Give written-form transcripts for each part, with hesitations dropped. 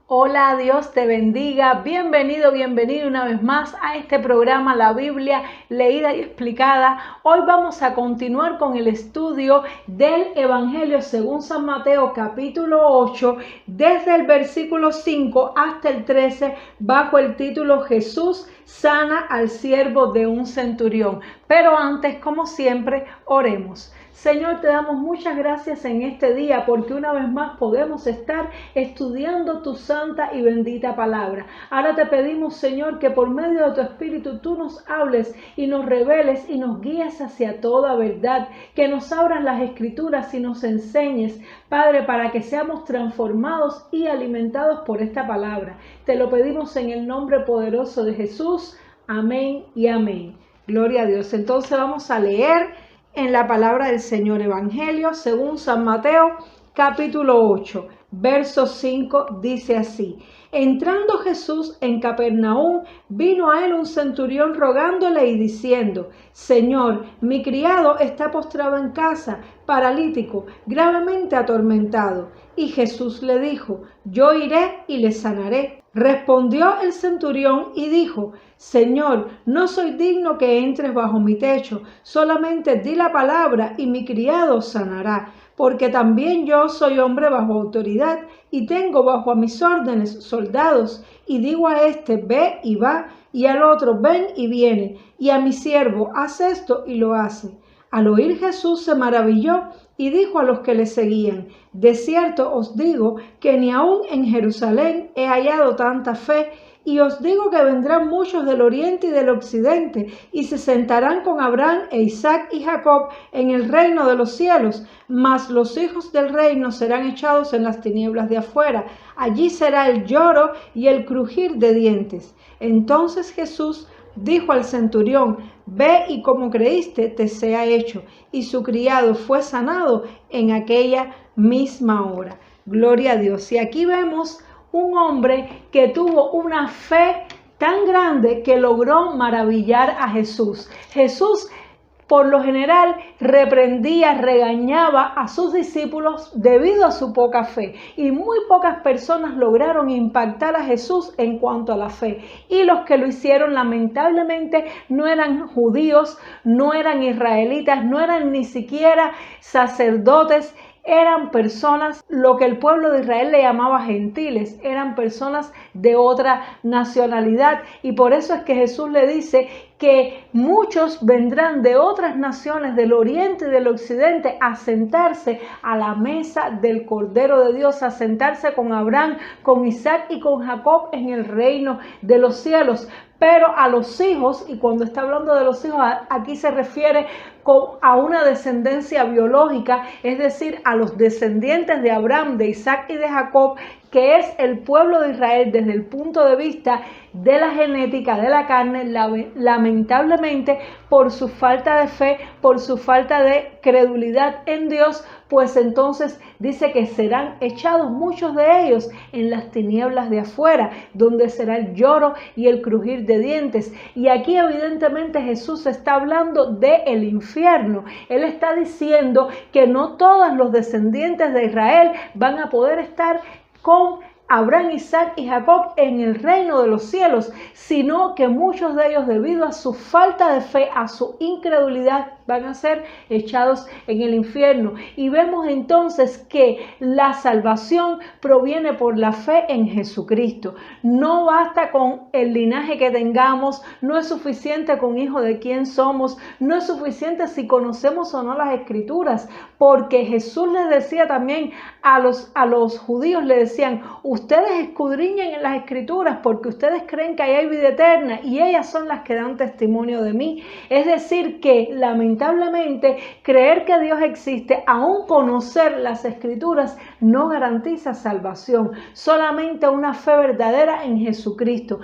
Hola, Dios te bendiga. Bienvenido una vez más a este programa La Biblia leída y explicada. Hoy vamos a continuar con el estudio del Evangelio según San Mateo capítulo 8, desde el versículo 5 hasta el 13, bajo el título Jesús sana al siervo de un centurión. Pero antes, como siempre, oremos. Señor, te damos muchas gracias en este día porque una vez más podemos estar estudiando tu santa y bendita palabra. Ahora te pedimos, Señor, que por medio de tu Espíritu tú nos hables y nos reveles y nos guíes hacia toda verdad, que nos abras las Escrituras y nos enseñes, Padre, para que seamos transformados y alimentados por esta palabra. Te lo pedimos en el nombre poderoso de Jesús. Amén y amén. Gloria a Dios. Entonces vamos a leer en la palabra del Señor, Evangelio según San Mateo capítulo 8, verso 5, dice así: entrando Jesús en Capernaum, vino a él un centurión rogándole y diciendo: Señor, mi criado está postrado en casa, paralítico, gravemente atormentado. Y Jesús le dijo: yo iré y le sanaré. Respondió el centurión y dijo: Señor, no soy digno que entres bajo mi techo, solamente di la palabra y mi criado sanará, porque también yo soy hombre bajo autoridad y tengo bajo a mis órdenes soldados, y digo a este: ve y va, y al otro: ven y viene, y a mi siervo: haz esto, y lo hace. Al oír Jesús se maravilló y dijo a los que le seguían: de cierto os digo que ni aun en Jerusalén he hallado tanta fe. Y os digo que vendrán muchos del oriente y del occidente, y se sentarán con Abraham e Isaac y Jacob en el reino de los cielos, mas los hijos del reino serán echados en las tinieblas de afuera. Allí será el lloro y el crujir de dientes. Entonces Jesús dijo al centurión: ve y como creíste te sea hecho. Y su criado fue sanado en aquella misma hora. Gloria a Dios. Y aquí vemos un hombre que tuvo una fe tan grande que logró maravillar a Jesús. Jesús, por lo general, reprendía, regañaba a sus discípulos debido a su poca fe. Y muy pocas personas lograron impactar a Jesús en cuanto a la fe. Y los que lo hicieron, lamentablemente, no eran judíos, no eran israelitas, no eran ni siquiera sacerdotes. Eran personas, lo que el pueblo de Israel le llamaba gentiles, eran personas de otra nacionalidad. Y por eso es que Jesús le dice que muchos vendrán de otras naciones del oriente y del occidente a sentarse a la mesa del Cordero de Dios, a sentarse con Abraham, con Isaac y con Jacob en el reino de los cielos. Pero a los hijos, y cuando está hablando de los hijos, aquí se refiere a una descendencia biológica, es decir, a los descendientes de Abraham, de Isaac y de Jacob, que es el pueblo de Israel desde el punto de vista de la genética, de la carne. Lamentablemente, por su falta de fe, por su falta de credulidad en Dios, pues entonces dice que serán echados muchos de ellos en las tinieblas de afuera, donde será el lloro y el crujir de dientes. Y aquí evidentemente Jesús está hablando del infierno. Él está diciendo que no todos los descendientes de Israel van a poder estar con Abraham, Isaac y Jacob en el reino de los cielos, sino que muchos de ellos, debido a su falta de fe, a su incredulidad, van a ser echados en el infierno. Y vemos entonces que la salvación proviene por la fe en Jesucristo. No basta con el linaje que tengamos, no es suficiente con hijo de quién somos, no es suficiente si conocemos o no las Escrituras, porque Jesús les decía también a los judíos, le decían: ustedes escudriñen en las Escrituras porque ustedes creen que ahí hay vida eterna y ellas son las que dan testimonio de mí. Es decir, que lamentablemente creer que Dios existe, aún conocer las Escrituras, no garantiza salvación. Solamente una fe verdadera en Jesucristo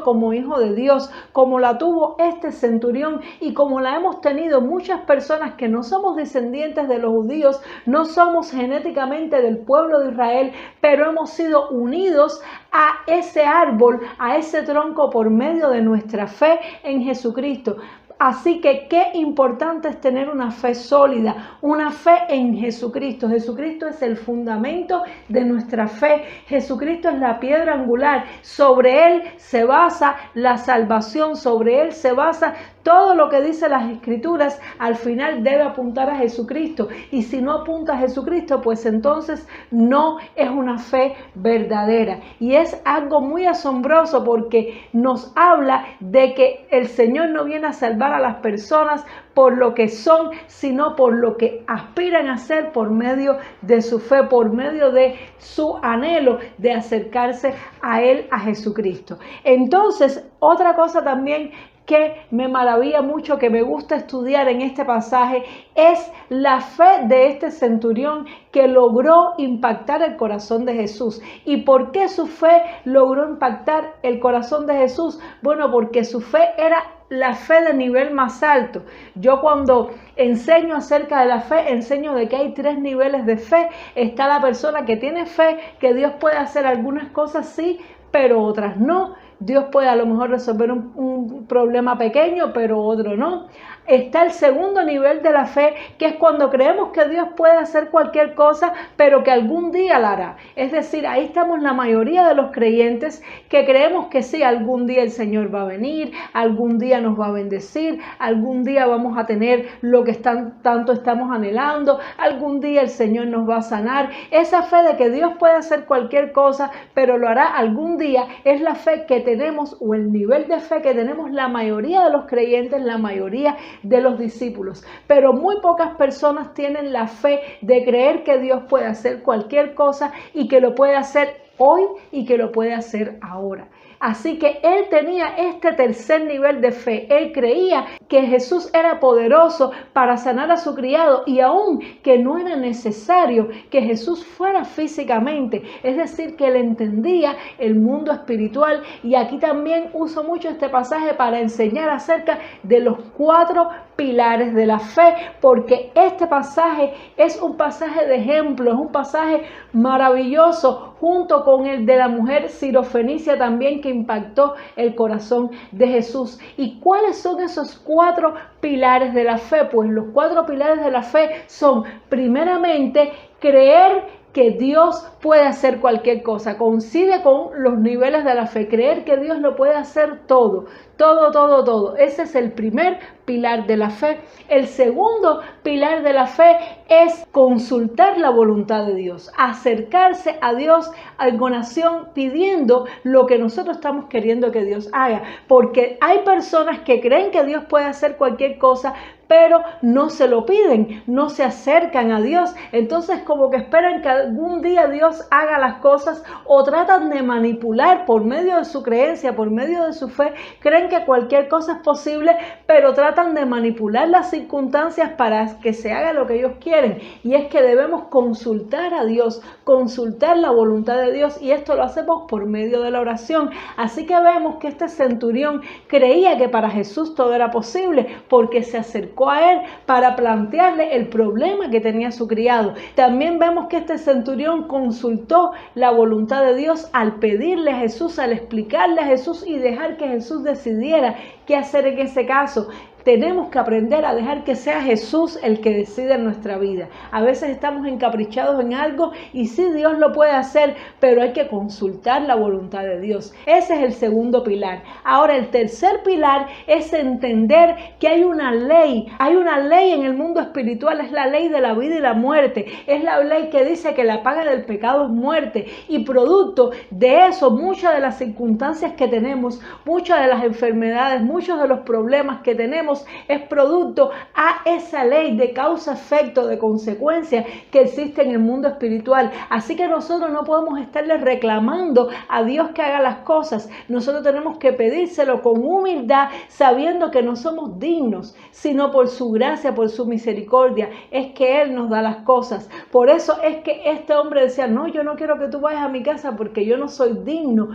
como Hijo de Dios, como la tuvo este centurión y como la hemos tenido muchas personas que no somos descendientes de los judíos, no somos genéticamente del pueblo de Israel, pero hemos sido unidos a ese árbol, a ese tronco por medio de nuestra fe en Jesucristo. Así que qué importante es tener una fe sólida, una fe en Jesucristo. Jesucristo es el fundamento de nuestra fe. Jesucristo es la piedra angular. Sobre Él se basa la salvación, sobre Él se basa todo lo que dice las Escrituras. Al final debe apuntar a Jesucristo. Y si no apunta a Jesucristo, pues entonces no es una fe verdadera. Y es algo muy asombroso porque nos habla de que el Señor no viene a salvar a las personas por lo que son, sino por lo que aspiran a ser por medio de su fe, por medio de su anhelo de acercarse a Él, a Jesucristo. Entonces, otra cosa también que me maravilla mucho, que me gusta estudiar en este pasaje, es la fe de este centurión que logró impactar el corazón de Jesús. ¿Y por qué su fe logró impactar el corazón de Jesús? Bueno, porque su fe era la fe de nivel más alto. Yo cuando enseño acerca de la fe, enseño de que hay 3 niveles de fe. Está la persona que tiene fe que Dios puede hacer algunas cosas sí, pero otras no. Dios puede a lo mejor resolver un problema pequeño, pero otro no. Está el segundo nivel de la fe, que es cuando creemos que Dios puede hacer cualquier cosa, pero que algún día la hará. Es decir, ahí estamos la mayoría de los creyentes que creemos que sí, algún día el Señor va a venir, algún día nos va a bendecir, algún día vamos a tener lo que tanto estamos anhelando, algún día el Señor nos va a sanar. Esa fe de que Dios puede hacer cualquier cosa, pero lo hará algún día, es la fe que tenemos, o el nivel de fe que tenemos la mayoría de los creyentes, la mayoría de los discípulos. Pero muy pocas personas tienen la fe de creer que Dios puede hacer cualquier cosa y que lo puede hacer hoy y que lo puede hacer ahora. Así que él tenía este tercer nivel de fe. Él creía que Jesús era poderoso para sanar a su criado y aún que no era necesario que Jesús fuera físicamente. Es decir, que él entendía el mundo espiritual. Y aquí también uso mucho este pasaje para enseñar acerca de los 4 pilares de la fe, porque este pasaje es un pasaje de ejemplo, es un pasaje maravilloso, junto con el de la mujer sirofenicia también, que impactó el corazón de Jesús. ¿Y cuáles son esos 4 pilares de la fe? Pues los 4 pilares de la fe son, primeramente, creer que Dios puede hacer cualquier cosa. Coincide con los niveles de la fe. Creer que Dios lo puede hacer todo. Todo. Ese es el primer pilar de la fe. El segundo pilar de la fe es consultar la voluntad de Dios. Acercarse a Dios en oración pidiendo lo que nosotros estamos queriendo que Dios haga. Porque hay personas que creen que Dios puede hacer cualquier cosa, pero no se lo piden, no se acercan a Dios. Entonces como que esperan que algún día Dios haga las cosas, o tratan de manipular por medio de su creencia, por medio de su fe. Creen que cualquier cosa es posible, pero tratan de manipular las circunstancias para que se haga lo que ellos quieren. Y es que debemos consultar a Dios, consultar la voluntad de Dios, y esto lo hacemos por medio de la oración. Así que vemos que este centurión creía que para Jesús todo era posible, porque se acercó a él para plantearle el problema que tenía su criado. También vemos que este centurión consultó la voluntad de Dios al pedirle a Jesús, al explicarle a Jesús y dejar que Jesús decidiera qué hacer en ese caso. Tenemos que aprender a dejar que sea Jesús el que decida en nuestra vida. A veces estamos encaprichados en algo y sí, Dios lo puede hacer, pero hay que consultar la voluntad de Dios. Ese es el segundo pilar. Ahora, el tercer pilar es entender que hay una ley. Hay una ley en el mundo espiritual, es la ley de la vida y la muerte. Es la ley que dice que la paga del pecado es muerte. Y producto de eso, muchas de las circunstancias que tenemos, muchas de las enfermedades, muchos de los problemas que tenemos, es producto a esa ley de causa-efecto, de consecuencia que existe en el mundo espiritual. Así que nosotros no podemos estarle reclamando a Dios que haga las cosas. Nosotros tenemos que pedírselo con humildad, sabiendo que no somos dignos, sino por su gracia, por su misericordia, es que Él nos da las cosas. Por eso es que este hombre decía, no, yo no quiero que tú vayas a mi casa porque yo no soy digno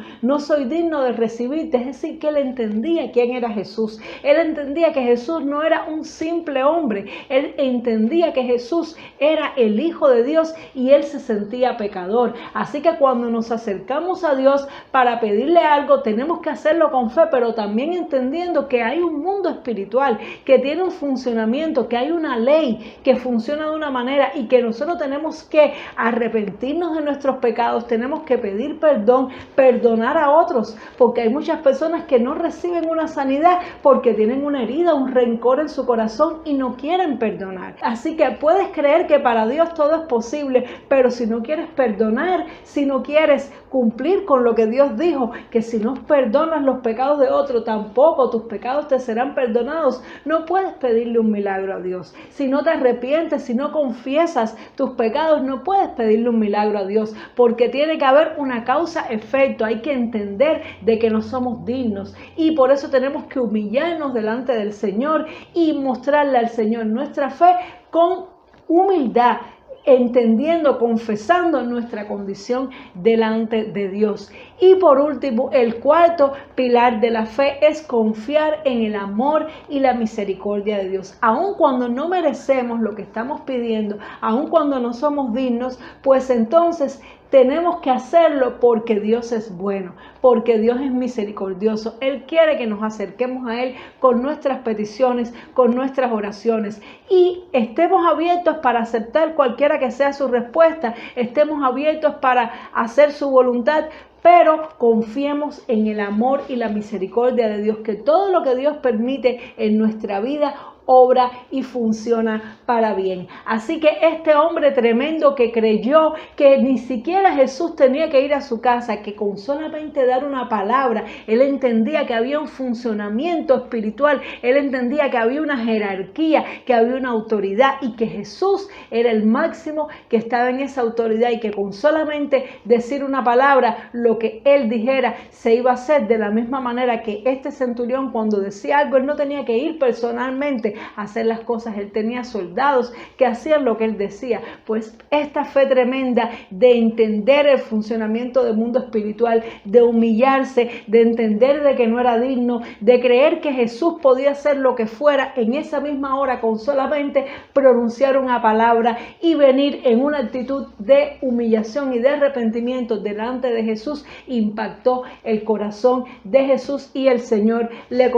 de recibirte. Es decir, que él entendía quién era Jesús. Él entendía que Jesús no era un simple hombre. Él entendía que Jesús era el Hijo de Dios y él se sentía pecador. Así que cuando nos acercamos a Dios para pedirle algo, tenemos que hacerlo con fe, pero también entendiendo que hay un mundo espiritual que tiene un funcionamiento, que hay una ley que funciona de una manera y que nosotros tenemos que arrepentirnos de nuestros pecados, tenemos que pedir perdón, perdonar a otros, porque hay muchas personas que no reciben una sanidad porque tienen una herida, un rencor en su corazón y no quieren perdonar. Así que puedes creer que para Dios todo es posible, pero si no quieres perdonar, si no quieres cumplir con lo que Dios dijo, que si no perdonas los pecados de otro, tampoco tus pecados te serán perdonados, no puedes pedirle un milagro a Dios. Si no te arrepientes, si no confiesas tus pecados, no puedes pedirle un milagro a Dios, porque tiene que haber una causa-efecto. Hay que entender de que no somos dignos y por eso tenemos que humillarnos delante del Señor y mostrarle al Señor nuestra fe con humildad, entendiendo, confesando nuestra condición delante de Dios. Y por último, el cuarto pilar de la fe es confiar en el amor y la misericordia de Dios. Aun cuando no merecemos lo que estamos pidiendo, aun cuando no somos dignos, pues entonces tenemos que hacerlo porque Dios es bueno, porque Dios es misericordioso. Él quiere que nos acerquemos a Él con nuestras peticiones, con nuestras oraciones y estemos abiertos para aceptar cualquiera que sea su respuesta, estemos abiertos para hacer su voluntad, pero confiemos en el amor y la misericordia de Dios, que todo lo que Dios permite en nuestra vida obra y funciona para bien. Así que este hombre tremendo que creyó que ni siquiera Jesús tenía que ir a su casa, que con solamente dar una palabra, él entendía que había un funcionamiento espiritual, él entendía que había una jerarquía, que había una autoridad y que Jesús era el máximo que estaba en esa autoridad y que con solamente decir una palabra, lo que él dijera se iba a hacer. De la misma manera que este centurión, cuando decía algo, él no tenía que ir personalmente a hacer las cosas, él tenía soldados que hacían lo que él decía. Pues esta fe tremenda de entender el funcionamiento del mundo espiritual, de humillarse, de entender de que no era digno, de creer que Jesús podía hacer lo que fuera en esa misma hora con solamente pronunciar una palabra y venir en una actitud de humillación y de arrepentimiento delante de Jesús, impactó el corazón de Jesús y el Señor le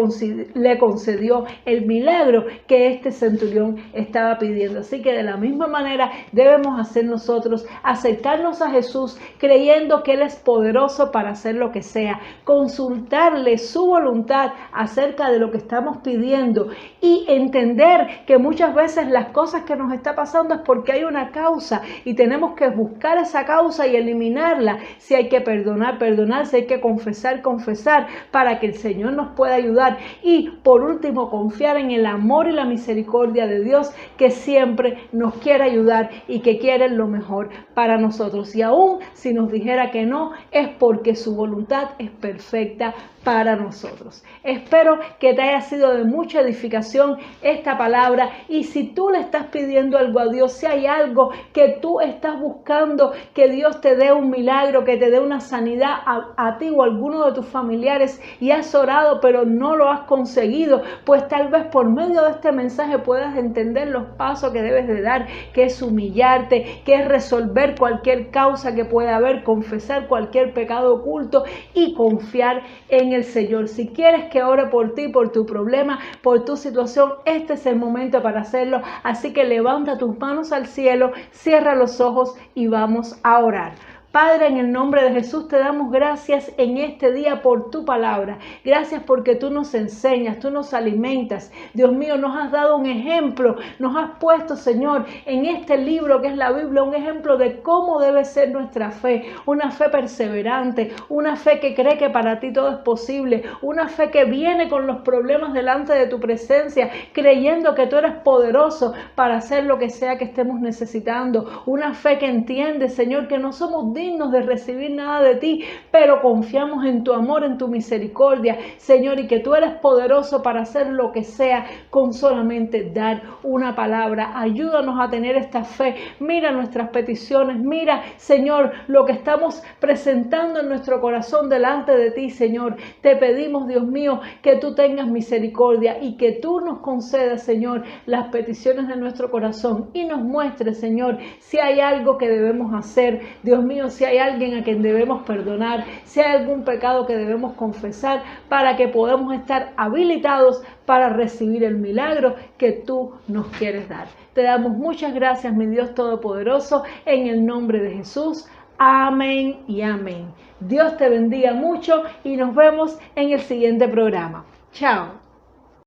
concedió el milagro que este centurión estaba pidiendo. Así que de la misma manera debemos hacer nosotros, acercarnos a Jesús creyendo que Él es poderoso para hacer lo que sea, consultarle su voluntad acerca de lo que estamos pidiendo y entender que muchas veces las cosas que nos está pasando es porque hay una causa y tenemos que buscar esa causa y eliminarla. Si hay que perdonar, perdonar, si hay que confesar, confesar, para que el Señor nos pueda ayudar. Y por último, confiar en el amor y la misericordia de Dios, que siempre nos quiere ayudar y que quiere lo mejor para nosotros. Y aún si nos dijera que no, es porque su voluntad es perfecta para nosotros. Espero que te haya sido de mucha edificación esta palabra, y si tú le estás pidiendo algo a Dios, si hay algo que tú estás buscando que Dios te dé un milagro, que te dé una sanidad a ti o a alguno de tus familiares y has orado pero no lo has conseguido, pues tal vez por medio de este mensaje puedas entender los pasos que debes de dar, que es humillarte, que es resolver cualquier causa que pueda haber, confesar cualquier pecado oculto y confiar en el Señor. Si quieres que ore por ti, por tu problema, por tu situación, este es el momento para hacerlo. Así que levanta tus manos al cielo, cierra los ojos y vamos a orar. Padre, en el nombre de Jesús te damos gracias en este día por tu palabra. Gracias porque tú nos enseñas, tú nos alimentas. Dios mío, nos has dado un ejemplo, nos has puesto, Señor, en este libro que es la Biblia, un ejemplo de cómo debe ser nuestra fe. Una fe perseverante, una fe que cree que para ti todo es posible, una fe que viene con los problemas delante de tu presencia, creyendo que tú eres poderoso para hacer lo que sea que estemos necesitando. Una fe que entiende, Señor, que no somos dignos dignos de recibir nada de ti, pero confiamos en tu amor, en tu misericordia, Señor, y que tú eres poderoso para hacer lo que sea con solamente dar una palabra. Ayúdanos a tener esta fe. Mira nuestras peticiones, mira, Señor, lo que estamos presentando en nuestro corazón delante de ti, Señor. Te pedimos, Dios mío, que tú tengas misericordia y que tú nos concedas, Señor, las peticiones de nuestro corazón y nos muestres, Señor, si hay algo que debemos hacer, Dios mío, si hay alguien a quien debemos perdonar, si hay algún pecado que debemos confesar, para que podamos estar habilitados para recibir el milagro que tú nos quieres dar. Te damos muchas gracias, mi Dios Todopoderoso, en el nombre de Jesús. Amén y amén. Dios te bendiga mucho y nos vemos en el siguiente programa. Chao.